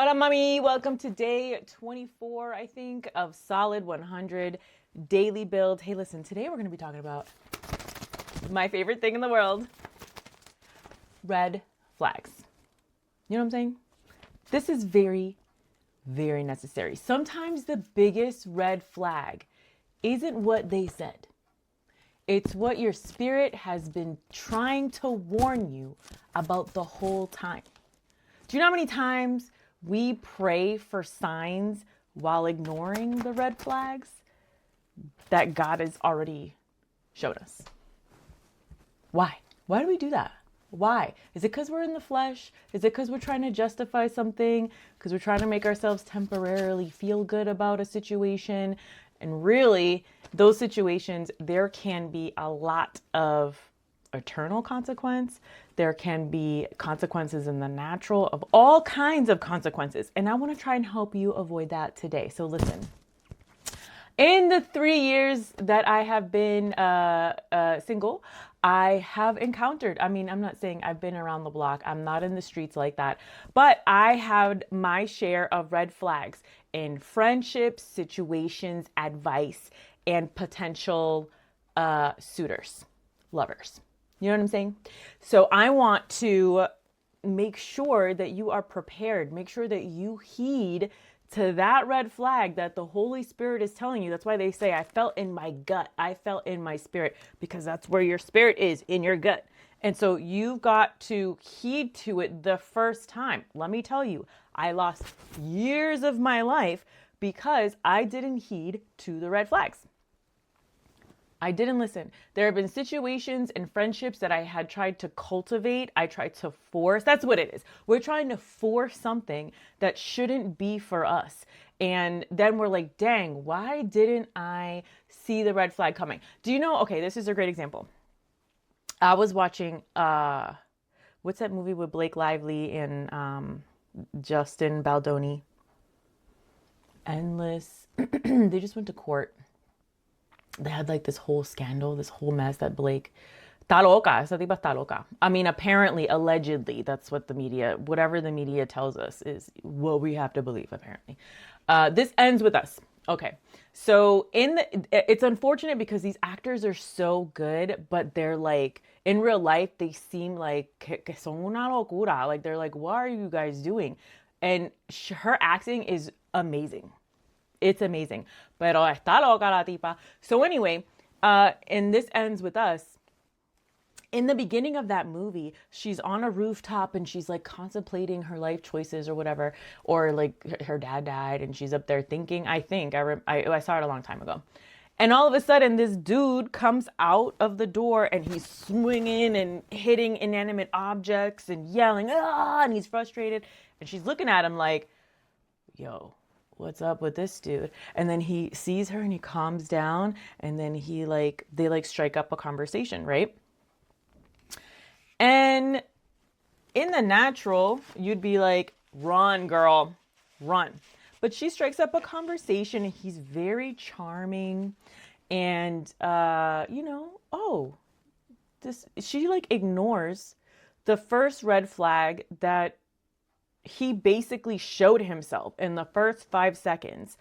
Hola, mommy. Welcome to day 24, I think, of Solid 100 Daily Build. Hey, listen, today we're going to be talking about my favorite thing in the world, red flags. You know what I'm saying? This is very, very necessary. Sometimes the biggest red flag isn't what they said. It's what your spirit has been trying to warn you about the whole time. Do you know how many times we pray for signs while ignoring the red flags that God has already showed us? Why? Why do we do that? Why? Is it because we're in the flesh? Is it because we're trying to justify something? Because we're trying to make ourselves temporarily feel good about a situation? And really, those situations, there can be a lot of eternal consequence. There can be consequences in the natural, of all kinds of consequences. And I want to try and help you avoid that today. So listen. In the 3 years that I have been single, I have encountered, I'm not saying I've been around the block. I'm not in the streets like that. But I had my share of red flags in friendships, situations, advice, and potential suitors, lovers. You know what I'm saying? So I want to make sure that you are prepared. Make sure that you heed to that red flag that the Holy Spirit is telling you. That's why they say, I felt in my gut. I felt in my spirit, because that's where your spirit is, in your gut. And so you've got to heed to it the first time. Let me tell you, I lost years of my life because I didn't heed to the red flags. I didn't listen. There have been situations and friendships that I had tried to cultivate. I tried to force. That's what it is. We're trying to force something that shouldn't be for us. And then we're like, dang, why didn't I see the red flag coming? Do you know? Okay, this is a great example. I was watching, what's that movie with Blake Lively and Justin Baldoni? Endless. They just went to court. They had like this whole scandal, this whole mess that Blake, está loca, esa tipa está loca. Apparently, allegedly, that's what the media, whatever the media tells us is what we have to believe, apparently. This ends with us. Okay. So it's unfortunate because these actors are so good, but they're like, in real life, they seem like que son una locura. Like, they're like, what are you guys doing? And her acting is amazing. It's amazing. Pero está loca la tipa. So anyway, and this ends with us. In the beginning of that movie, she's on a rooftop and she's like contemplating her life choices or whatever. Or like her dad died and she's up there thinking, I saw it a long time ago. And all of a sudden, this dude comes out of the door and he's swinging and hitting inanimate objects and yelling, ah, and he's frustrated. And she's looking at him like, yo, what's up with this dude? And then he sees her and he calms down, and then they strike up a conversation, right? And in the natural, you'd be like, run, girl, run. But she strikes up a conversation and he's very charming. And, she like ignores the first red flag that he basically showed himself in the first 5 seconds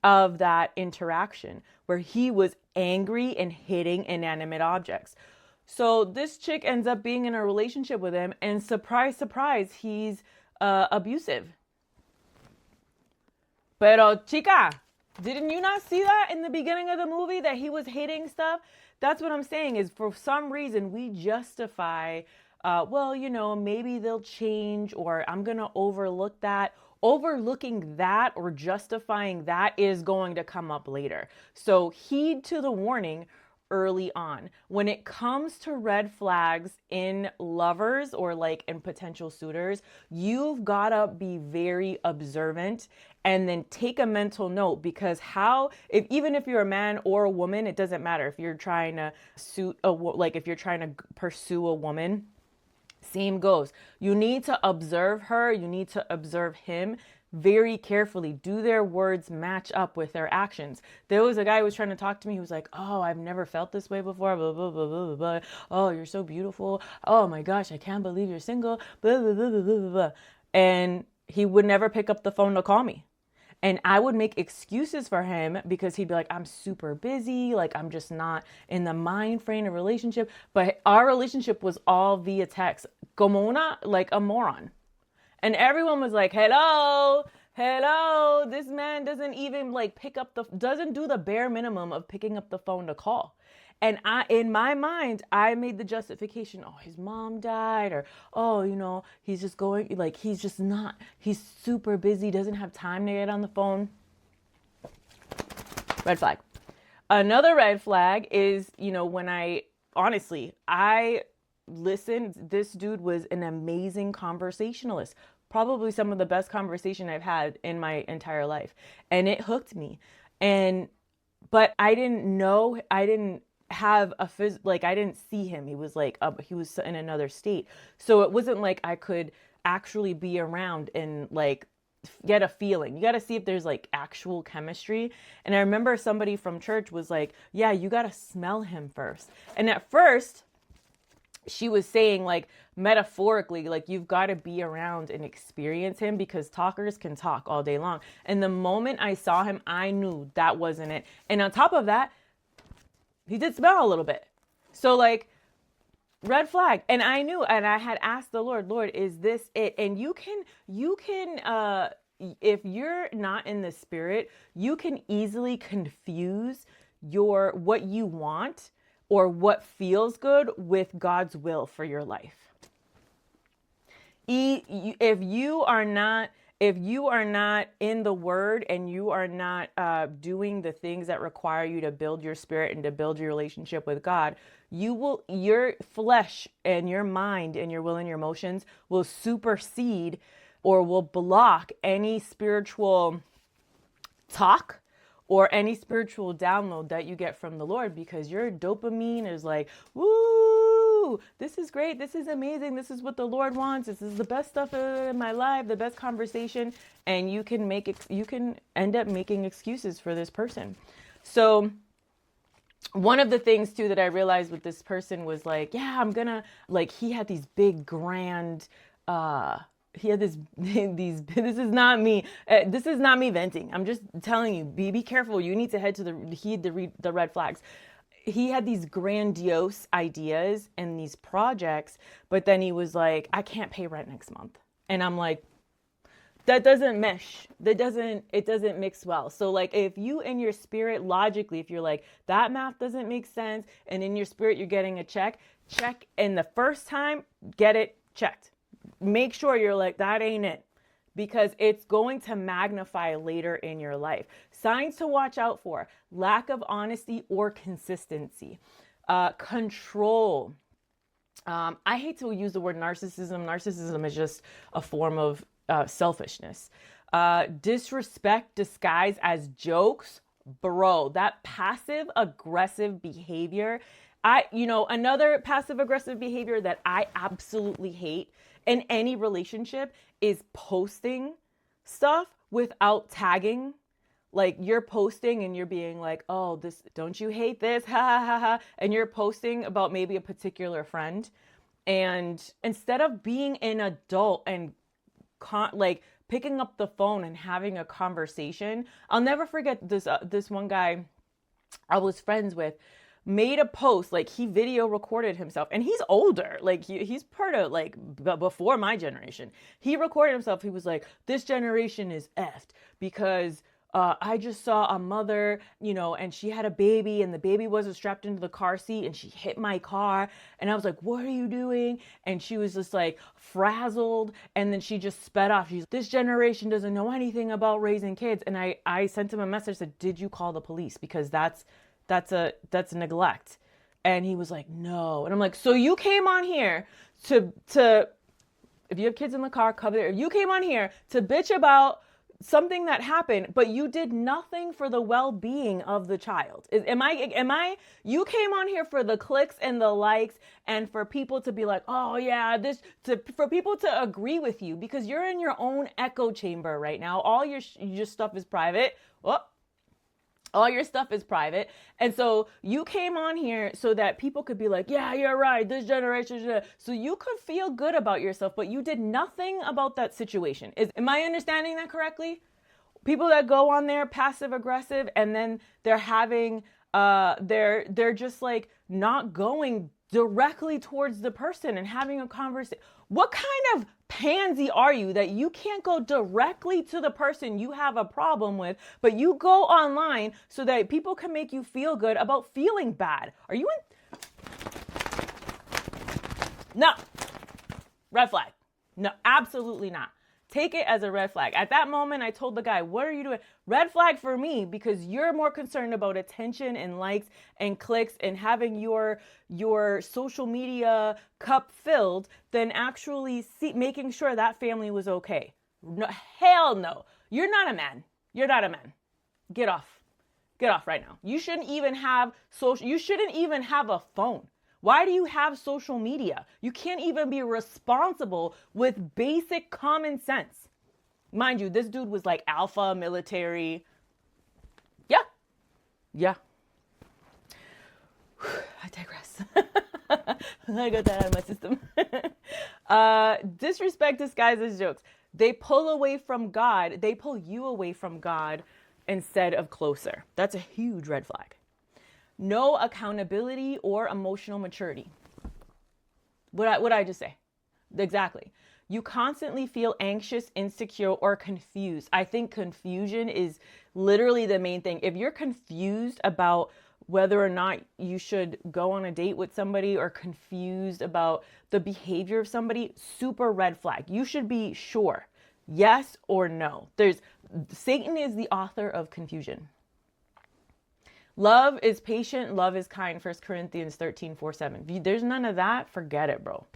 of that interaction, where he was angry and hitting inanimate objects. So this chick ends up being in a relationship with him, and surprise, surprise, he's abusive. Pero chica, didn't you not see that in the beginning of the movie, that he was hitting stuff? That's what I'm saying, is for some reason we justify maybe they'll change, or I'm going to overlook that. Overlooking that or justifying that is going to come up later. So heed to the warning early on. When it comes to red flags in lovers or like in potential suitors, you've got to be very observant and then take a mental note, because even if you're a man or a woman, it doesn't matter. If you're trying to if you're trying to pursue a woman, same goes. You need to observe her. You need to observe him very carefully. Do their words match up with their actions? There was a guy who was trying to talk to me who was like, oh, I've never felt this way before, blah, blah, blah, blah, blah, blah. Oh, you're so beautiful. Oh my gosh, I can't believe you're single, blah, blah, blah, blah, blah, blah. And he would never pick up the phone to call me. And I would make excuses for him because he'd be like, I'm super busy. Like, I'm just not in the mind frame of relationship. But our relationship was all via text. Como una, like a moron. And everyone was like, hello, hello. This man doesn't even like doesn't do the bare minimum of picking up the phone to call. And in my mind, I made the justification, oh, his mom died, or, oh, he's just going, like, he's super busy, doesn't have time to get on the phone. Red flag. Another red flag is, when I listened, this dude was an amazing conversationalist. Probably some of the best conversation I've had in my entire life. And it hooked me. But I didn't have I didn't see him. He was he was in another state. So it wasn't like I could actually be around and like get a feeling. You got to see if there's like actual chemistry. And I remember somebody from church was like, yeah, you got to smell him first. And at first she was saying like metaphorically, like you've got to be around and experience him because talkers can talk all day long. And the moment I saw him, I knew that wasn't it. And on top of that, he did smell a little bit. So like red flag. And I knew, and I had asked the Lord, is this it? And you can, if you're not in the spirit, you can easily confuse what you want or what feels good with God's will for your life. If you are not in the word and you are not doing the things that require you to build your spirit and to build your relationship with God, your flesh and your mind and your will and your emotions will supersede or will block any spiritual talk or any spiritual download that you get from the Lord, because your dopamine is like, woo, this is great. This is amazing. This is what the Lord wants. This is the best stuff in my life, the best conversation. And you can end up making excuses for this person. So one of the things too that I realized with this person was like, yeah, I'm gonna, like, he had these big grand, he had this this is not me. This is not me venting. I'm just telling you, be careful. You need to head to the red flags. He had these grandiose ideas and these projects, but then he was like, I can't pay rent next month. And I'm like, that doesn't mesh. It doesn't mix well. So like if you in your spirit logically, if you're like, that math doesn't make sense, and in your spirit you're getting a check, and the first time, get it checked. Make sure you're like, that ain't it, because it's going to magnify later in your life. Signs to watch out for: lack of honesty or consistency, control. I hate to use the word narcissism. Narcissism is just a form of selfishness. Disrespect disguised as jokes. Bro, that passive aggressive behavior. Another passive aggressive behavior that I absolutely hate in any relationship is posting stuff without tagging. Like you're posting and you're being like, oh, this, don't you hate this? Ha ha ha ha. And you're posting about maybe a particular friend. And instead of being an adult and picking up the phone and having a conversation, I'll never forget this one guy I was friends with made a post, like he video recorded himself, and he's older, like he's part of like before my generation. He recorded himself. He was like, this generation is effed because I just saw a mother, and she had a baby and the baby wasn't strapped into the car seat and she hit my car. And I was like, what are you doing? And she was just like frazzled. And then she just sped off. This generation doesn't know anything about raising kids. And I sent him a message, said, did you call the police? Because that's neglect. And he was like, no. And I'm like, so you came on here to if you have kids in the car, cover it. You came on here to bitch about something that happened, but you did nothing for the well-being of the child. You came on here for the clicks and the likes and for people to be like, oh yeah, for people to agree with you, because you're in your own echo chamber right now. All your stuff is private. Well, All your stuff is private. And so you came on here so that people could be like, yeah, you're right. This generation. So you could feel good about yourself, but you did nothing about that situation. Am I understanding that correctly? People that go on there passive aggressive and then they're having, they're just like not going directly towards the person and having a conversation. What kind of pansy are you that you can't go directly to the person you have a problem with, but you go online so that people can make you feel good about feeling bad? Are you in? No. Red flag. No, absolutely not. Take it as a red flag. At that moment, I told the guy, what are you doing? Red flag for me, because you're more concerned about attention and likes and clicks and having your social media cup filled than actually making sure that family was okay. No, hell no. You're not a man. You're not a man. Get off. Get off right now. You shouldn't even have a phone. Why do you have social media? You can't even be responsible with basic common sense. Mind you, this dude was like alpha military. Yeah. Yeah. I digress. I got that out of my system. Disrespect disguises jokes. They pull away from God. They pull you away from God instead of closer. That's a huge red flag. No accountability or emotional maturity. What I just say? Exactly. You constantly feel anxious, insecure, or confused. I think confusion is literally the main thing. If you're confused about whether or not you should go on a date with somebody or confused about the behavior of somebody, super red flag. You should be sure, yes or no. Satan is the author of confusion. Love is patient. Love is kind. 1 Corinthians 13:4-7. If there's none of that, forget it, bro.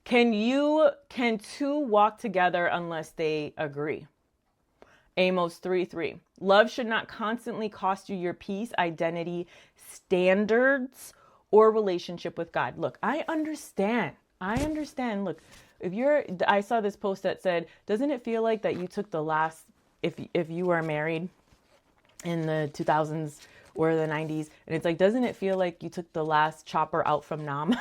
Can two walk together unless they agree? Amos 3:3. Love should not constantly cost you your peace, identity, standards, or relationship with God. Look, I understand. Look, I saw this post that said, doesn't it feel like that you took the last, if you were married in the 2000s or the 90s, and it's like, doesn't it feel like you took the last chopper out from Nam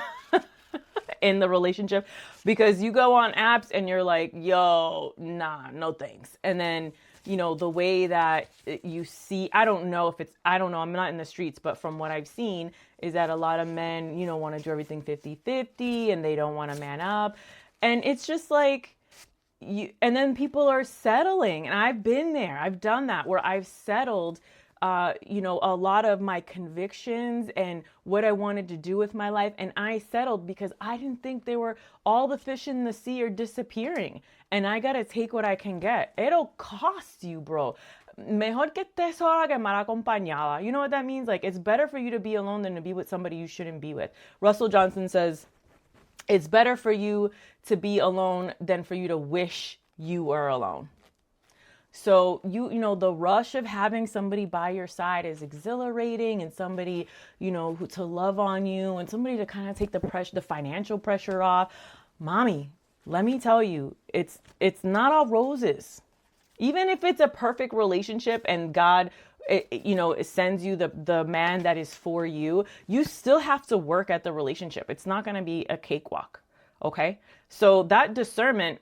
in the relationship? Because you go on apps and you're like, yo, nah, no thanks. And then, the way that you see, I don't know, I'm not in the streets, but from what I've seen is that a lot of men, want to do everything 50-50 and they don't want to man up. And it's just like, and then people are settling. And I've been there. I've done that where I've settled a lot of my convictions and what I wanted to do with my life. And I settled because I didn't think all the fish in the sea are disappearing. And I got to take what I can get. It'll cost you, bro. Mejor que estés sola que mal acompañada. You know what that means? Like, it's better for you to be alone than to be with somebody you shouldn't be with. Russell Johnson says, it's better for you to be alone than for you to wish you were alone. So, the rush of having somebody by your side is exhilarating, and somebody, who to love on you, and somebody to kind of take the financial pressure off. Mommy, let me tell you, it's not all roses. Even if it's a perfect relationship and God, it sends you the man that is for you, you still have to work at the relationship. It's not going to be a cakewalk. Okay. So that discernment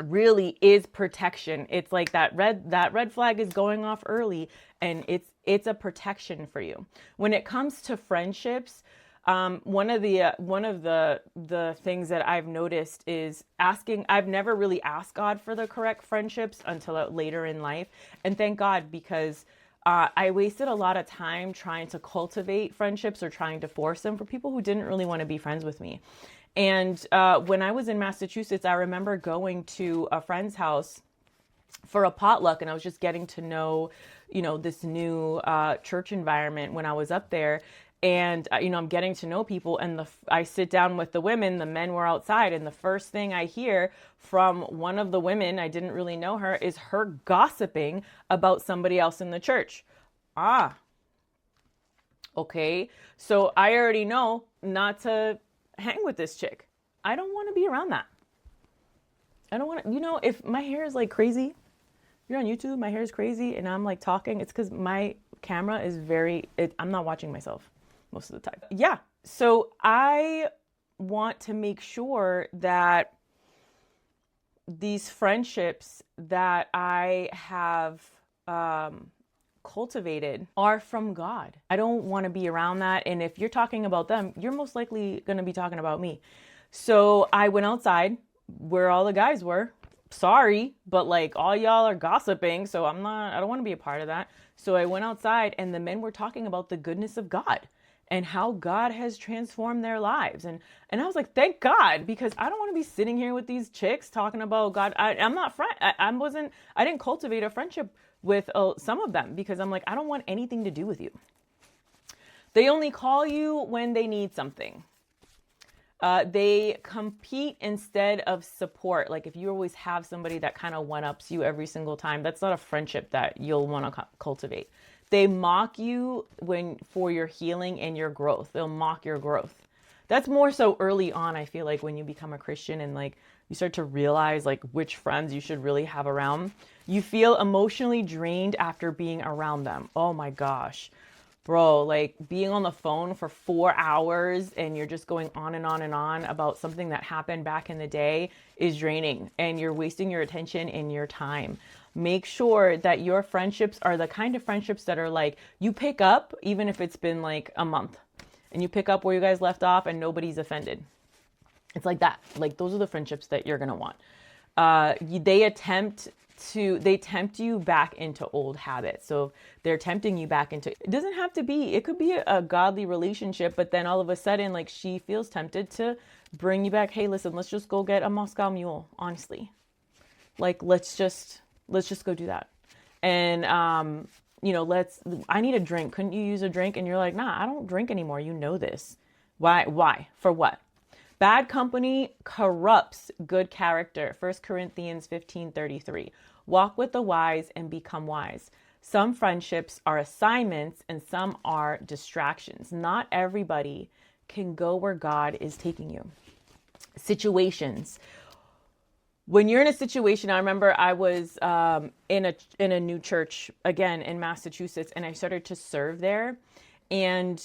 really is protection. It's like that red flag is going off early, and it's a protection for you. When it comes to friendships, one of the things that I've noticed is asking. I've never really asked God for the correct friendships until later in life, and thank God, because I wasted a lot of time trying to cultivate friendships or trying to force them for people who didn't really want to be friends with me. And when I was in Massachusetts, I remember going to a friend's house for a potluck, and I was just getting to know, this new church environment when I was up there. And, I'm getting to know people, and I sit down with the women, the men were outside, and the first thing I hear from one of the women, I didn't really know her, is her gossiping about somebody else in the church. Okay. So I already know not to hang with this chick. I don't want to be around that. I don't want to, if my hair is like crazy, you're on YouTube, my hair is crazy, and I'm like talking, it's because my camera is I'm not watching myself most of the time. Yeah. So I want to make sure that these friendships that I have cultivated are from God. I don't want to be around that. And if you're talking about them, you're most likely going to be talking about me. So I went outside where all the guys were. Sorry, but like all y'all are gossiping. So I don't want to be a part of that. So I went outside and the men were talking about the goodness of God and how God has transformed their lives. And I was like, thank God, because I don't want to be sitting here with these chicks talking about God. I'm not I didn't cultivate a friendship with some of them because I'm like, I don't want anything to do with you. They only call you when they need something. They compete instead of support. Like if you always have somebody that kind of one-ups you every single time, that's not a friendship that you'll want to cultivate. They mock you for your healing and your growth. They'll mock your growth. That's more so early on, I feel like, when you become a Christian and like you start to realize like which friends you should really have around. You feel emotionally drained after being around them. Oh my gosh. Bro, like being on the phone for 4 hours and you're just going on and on and on about something that happened back in the day is draining, and you're wasting your attention and your time. Make sure that your friendships are the kind of friendships that are like, you pick up, even if it's been like a month, and you pick up where you guys left off and nobody's offended. It's like that. Like those are the friendships that you're going to want. They tempt you back into old habits. So they're tempting you back into, it doesn't have to be, it could be a godly relationship, but then all of a sudden, like she feels tempted to bring you back. Hey, listen, let's just go get a Moscow Mule. Honestly, like, let's just go do that. And, I need a drink. Couldn't you use a drink? And you're like, nah, I don't drink anymore. You know this. Why? For what? Bad company corrupts good character. 1 Corinthians 15:33. Walk with the wise and become wise. Some friendships are assignments and some are distractions. Not everybody can go where God is taking you. Situations. When you're in a situation, I remember I was in a new church, again, in Massachusetts, and I started to serve there. And,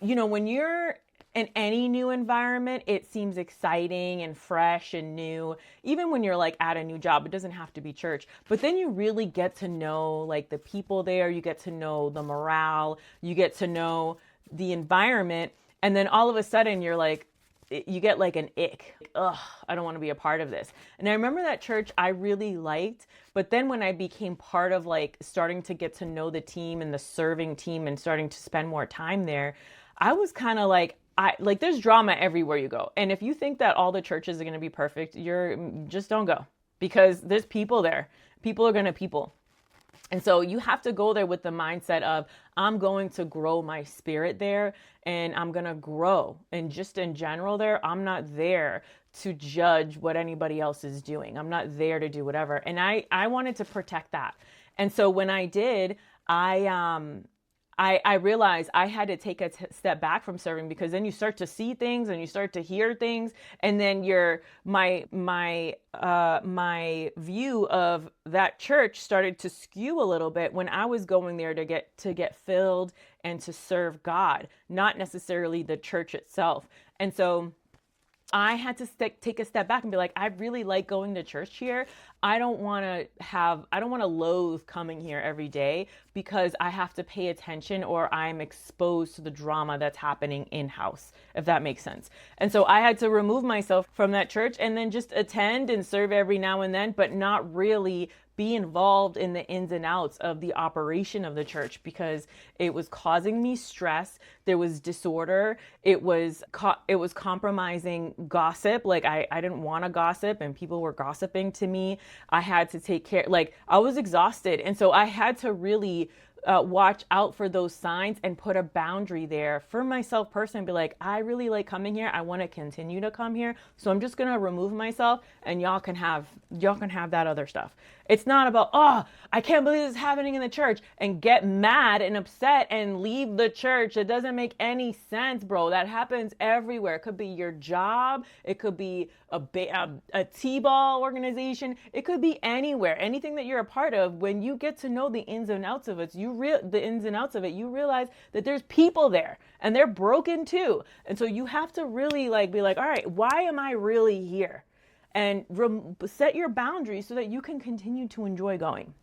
when you're in any new environment, it seems exciting and fresh and new. Even when you're like at a new job, it doesn't have to be church. But then you really get to know like the people there. You get to know the morale. You get to know the environment. And then all of a sudden you're like, you get like an ick. Ugh, I don't want to be a part of this. And I remember that church I really liked, but then when I became part of like starting to get to know the team and the serving team and starting to spend more time there, I was kind of like, there's drama everywhere you go. And if you think that all the churches are going to be perfect, just don't go, because there's people there. People are going to people. And so you have to go there with the mindset of, I'm going to grow my spirit there and I'm going to grow. And just in general there, I'm not there to judge what anybody else is doing. I'm not there to do whatever. And I wanted to protect that. And so when I did, I realized I had to take a step back from serving, because then you start to see things and you start to hear things, and then my view of that church started to skew a little bit when I was going there to get filled and to serve God, not necessarily the church itself. And so I had to take a step back and be like, I really like going to church here. I don't want to loathe coming here every day, because I have to pay attention or I'm exposed to the drama that's happening in-house, if that makes sense. And so I had to remove myself from that church and then just attend and serve every now and then, but not really be involved in the ins and outs of the operation of the church, because it was causing me stress. There was disorder. It was compromising gossip. Like I didn't want to gossip, and people were gossiping to me. I had to take care, like I was exhausted. And so I had to really watch out for those signs and put a boundary there for myself personally, and be like, I really like coming here. I want to continue to come here. So I'm just going to remove myself, and y'all can have that other stuff. It's not about, oh, I can't believe this is happening in the church, and get mad and upset and leave the church. It doesn't make any sense, bro. That happens everywhere. It could be your job. It could be a T-ball organization. It could be anywhere. Anything that you're a part of, when you get to know the ins and outs of it, you realize that there's people there and they're broken too. And so you have to really be like, all right, why am I really here? And set your boundaries so that you can continue to enjoy going.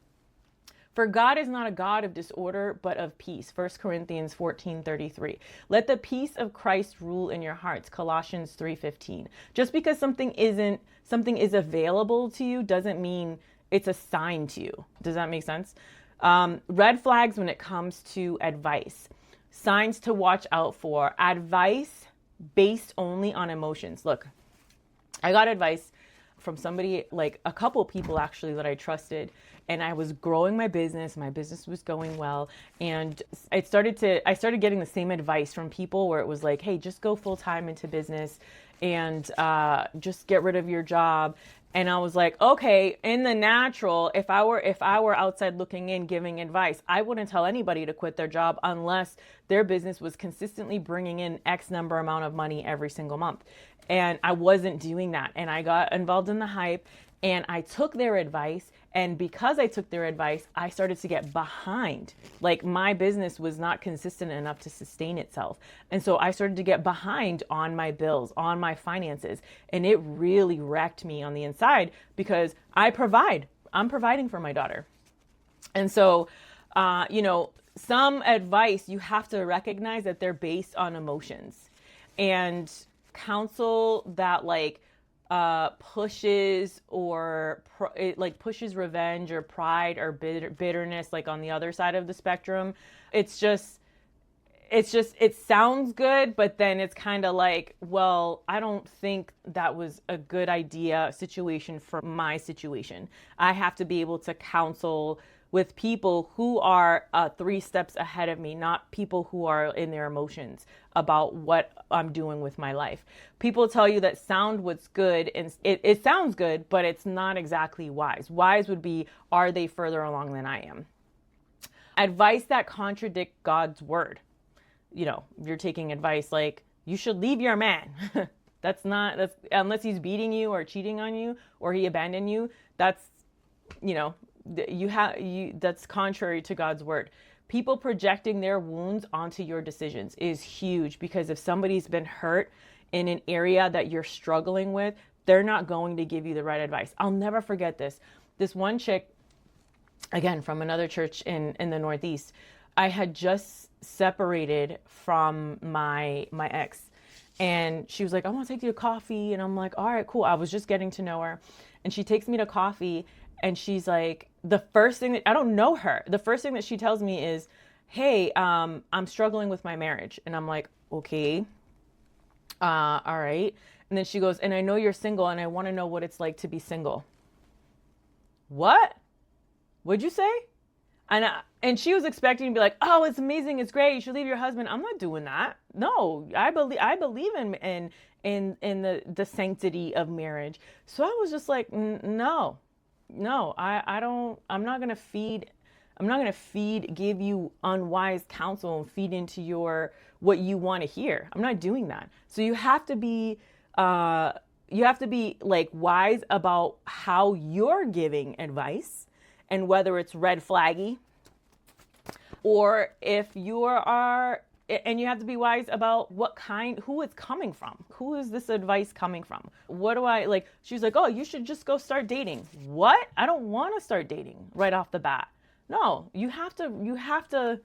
For God is not a God of disorder, but of peace. 1 Corinthians 14:33. Let the peace of Christ rule in your hearts. Colossians 3:15. Just because something is available to you doesn't mean it's assigned to you. Does that make sense? Red flags when it comes to advice. Signs to watch out for. Advice based only on emotions. Look, I got advice from somebody, like a couple people actually, that I trusted, and I was growing my business. My business was going well, and I started getting the same advice from people where it was like, hey, just go full time into business and just get rid of your job. And I was like, okay, in the natural, if I were outside looking in, giving advice, I wouldn't tell anybody to quit their job unless their business was consistently bringing in X number amount of money every single month. And I wasn't doing that. And I got involved in the hype, and I took their advice. And because I took their advice, I started to get behind. Like, my business was not consistent enough to sustain itself. And so I started to get behind on my bills, on my finances. And it really wrecked me on the inside because I'm providing for my daughter. And so, some advice, you have to recognize that they're based on emotions. And counsel that pushes pushes revenge or pride or bitterness, like on the other side of the spectrum. It sounds good, but then it's kind of like, well, I don't think that was a good situation for my situation. I have to be able to counsel with people who are 3 steps ahead of me, not people who are in their emotions about what I'm doing with my life. People tell you that sound what's good, and it sounds good, but it's not exactly wise. Wise would be, are they further along than I am? Advice that contradict God's word. You're taking advice like, you should leave your man. That's unless he's beating you or cheating on you or he abandoned you. That's contrary to God's word. People projecting their wounds onto your decisions is huge, because if somebody's been hurt in an area that you're struggling with, they're not going to give you the right advice. I'll never forget this. This one chick, again, from another church in the Northeast, I had just separated from my ex, and she was like, I want to take you to coffee. And I'm like, all right, cool. I was just getting to know her, and she takes me to coffee. And she's like, I don't know her. The first thing that she tells me is, hey, I'm struggling with my marriage. And I'm like, okay, all right. And then she goes, and I know you're single, and I want to know what it's like to be single. What? What'd you say? And she was expecting to be like, oh, it's amazing, it's great, you should leave your husband. I'm not doing that. No, I believe in the sanctity of marriage. So I was just like, no, I'm not going to give you unwise counsel and feed into what you want to hear. I'm not doing that. So you have to be like wise about how you're giving advice, and whether it's red flaggy, or if and you have to be wise about who it's coming from. Who is this advice coming from? What do I like? She's like, oh, you should just go start dating. What? I don't want to start dating right off the bat. No, you have to,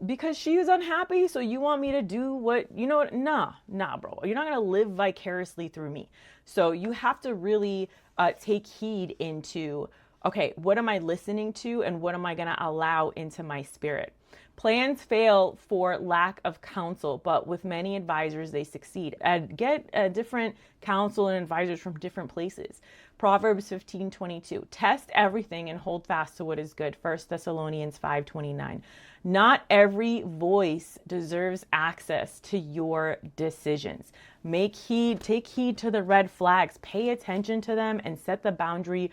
because she is unhappy. So you want me to do what, nah, bro, you're not going to live vicariously through me. So you have to really take heed into, okay, what am I listening to, and what am I going to allow into my spirit? Plans fail for lack of counsel, but with many advisors, they succeed. Get different counsel and advisors from different places. Proverbs 15:22. Test everything and hold fast to what is good. 1 Thessalonians 5:29. Not every voice deserves access to your decisions. Take heed to the red flags, pay attention to them, and set the boundary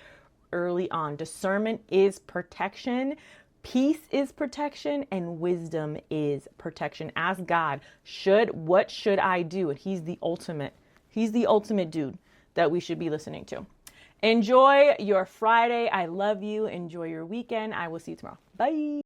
early on. Discernment is protection. Peace is protection, and wisdom is protection. Ask God, what should I do? And he's the ultimate dude that we should be listening to. Enjoy your Friday. I love you. Enjoy your weekend. I will see you tomorrow. Bye.